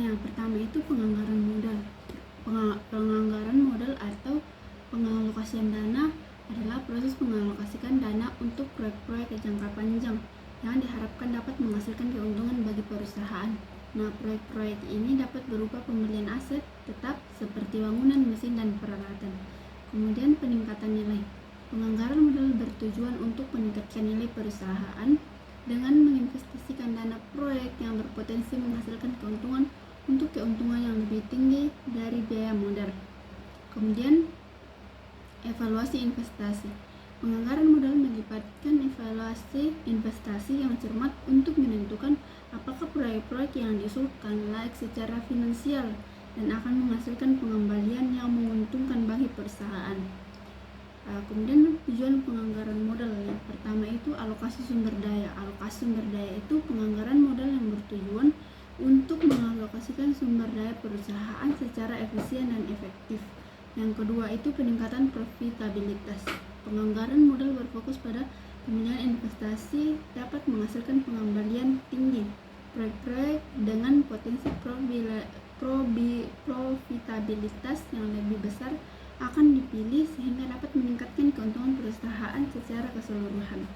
yang pertama itu penganggaran modal. Penganggaran modal atau pengalokasian dana adalah proses mengalokasikan dana untuk proyek-proyek jangka panjang yang diharapkan dapat menghasilkan keuntungan bagi perusahaan. Nah, proyek-proyek ini dapat berupa pembelian aset tetap seperti bangunan, mesin, dan peralatan. Kemudian peningkatan nilai. Penganggaran modal bertujuan untuk meningkatkan nilai perusahaan dengan menginvestasikan dana proyek yang berpotensi menghasilkan keuntungan untuk keuntungan yang lebih tinggi dari biaya modal. Kemudian evaluasi investasi. Penganggaran modal melibatkan evaluasi investasi yang cermat untuk menentukan apakah proyek-proyek yang diusulkan layak secara finansial dan akan menghasilkan pengembalian yang menguntungkan bagi perusahaan. Kemudian tujuan penganggaran modal yang pertama itu alokasi sumber daya. Alokasi sumber daya itu penganggaran modal yang bertujuan untuk mengalokasikan sumber daya perusahaan secara efisien dan efektif. Yang kedua itu peningkatan profitabilitas. Penganggaran modal berfokus pada pemilihan investasi dapat menghasilkan pengembalian tinggi. Proyek-proyek dengan potensi profitabilitas yang lebih besar akan dipilih sehingga dapat meningkatkan keuntungan perusahaan secara keseluruhan.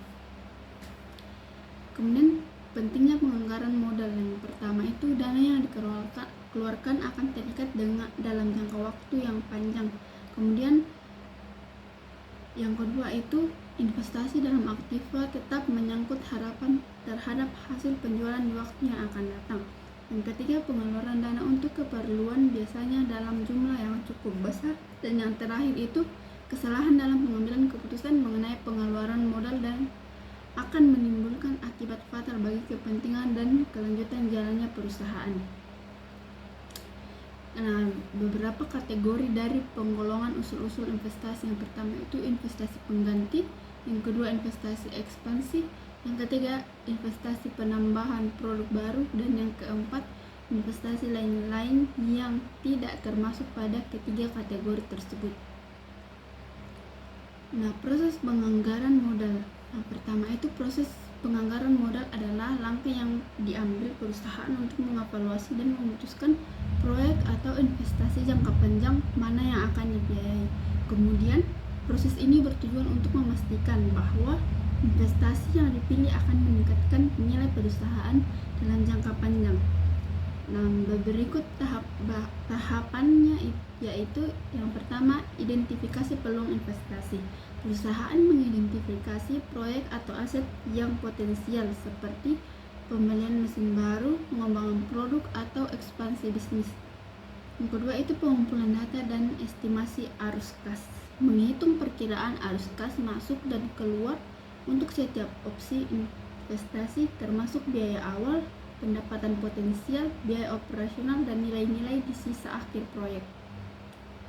Kemudian pentingnya penganggaran modal yang pertama itu dana yang dikeluarkan akan terikat dalam jangka waktu yang panjang. Kemudian yang kedua itu investasi dalam aktiva tetap menyangkut harapan terhadap hasil penjualan di waktu yang akan datang. Yang ketiga, pengeluaran dana untuk keperluan biasanya dalam jumlah yang cukup besar. Dan yang terakhir itu kesalahan dalam pengambilan keputusan mengenai pengeluaran modal dan akan menimbulkan akibat fatal bagi kepentingan dan kelanjutan jalannya perusahaan. Nah, beberapa kategori dari penggolongan usul-usul investasi. Yang pertama itu investasi pengganti, yang kedua investasi ekspansi, yang ketiga investasi penambahan produk baru, dan yang keempat investasi lain-lain yang tidak termasuk pada ketiga kategori tersebut. Nah, proses penganggaran modal. Yang pertama itu proses penganggaran modal adalah langkah yang diambil perusahaan untuk mengevaluasi dan memutuskan proyek atau investasi jangka panjang mana yang akan dibiayai. Kemudian proses ini bertujuan untuk memastikan bahwa investasi yang dipilih akan meningkatkan nilai perusahaan dalam jangka panjang. Nah, berikut tahapannya yaitu yang pertama identifikasi peluang investasi. Perusahaan mengidentifikasi proyek atau aset yang potensial seperti pembelian mesin baru, pengembangan produk, atau ekspansi bisnis. Yang kedua itu pengumpulan data dan estimasi arus kas. Menghitung perkiraan arus kas masuk dan keluar untuk setiap opsi investasi termasuk biaya awal, pendapatan potensial, biaya operasional, dan nilai-nilai di sisa akhir proyek.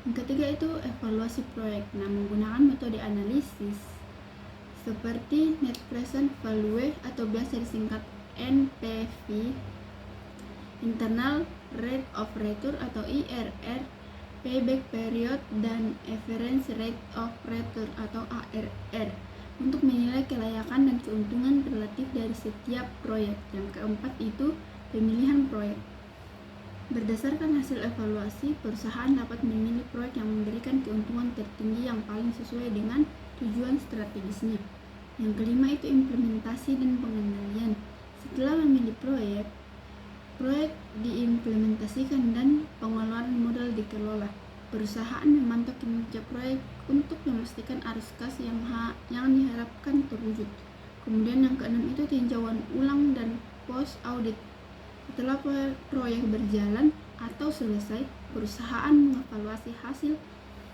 Yang ketiga itu evaluasi proyek. Nah, menggunakan metode analisis seperti net present value atau biasa disingkat NPV, internal rate of return atau IRR, payback period, dan average rate of return atau ARR untuk menilai kelayakan dan keuntungan relatif dari setiap proyek. Yang keempat itu pemilihan proyek. Berdasarkan hasil evaluasi, perusahaan dapat memilih proyek yang memberikan keuntungan tertinggi yang paling sesuai dengan tujuan strategisnya. Yang kelima itu implementasi dan pengendalian. Setelah memilih proyek diimplementasikan dan pengeluaran modal dikelola. Perusahaan memantau kinerja proyek untuk memastikan arus kas yang diharapkan terwujud. Kemudian yang keenam itu tinjauan ulang dan post audit. Setelah proyek berjalan atau selesai, perusahaan mengevaluasi hasil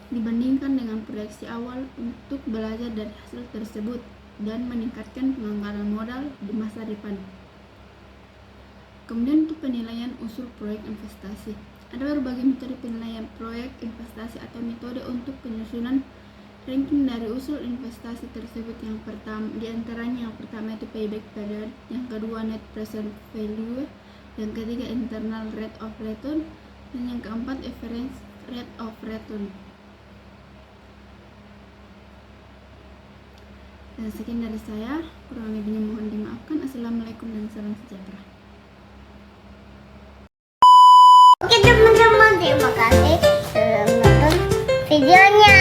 dibandingkan dengan proyeksi awal untuk belajar dari hasil tersebut dan meningkatkan penganggaran modal di masa depan. Kemudian untuk penilaian usul proyek investasi. Ada berbagai metode penilaian proyek investasi atau metode untuk penyusunan ranking dari usul investasi tersebut. Yang pertama itu payback period, yang kedua net present value, yang ketiga internal rate of return, dan yang keempat average rate of return. Dan sekian dari saya, kurang lebihnya mohon dimaafkan. Assalamualaikum dan salam sejahtera. videonya.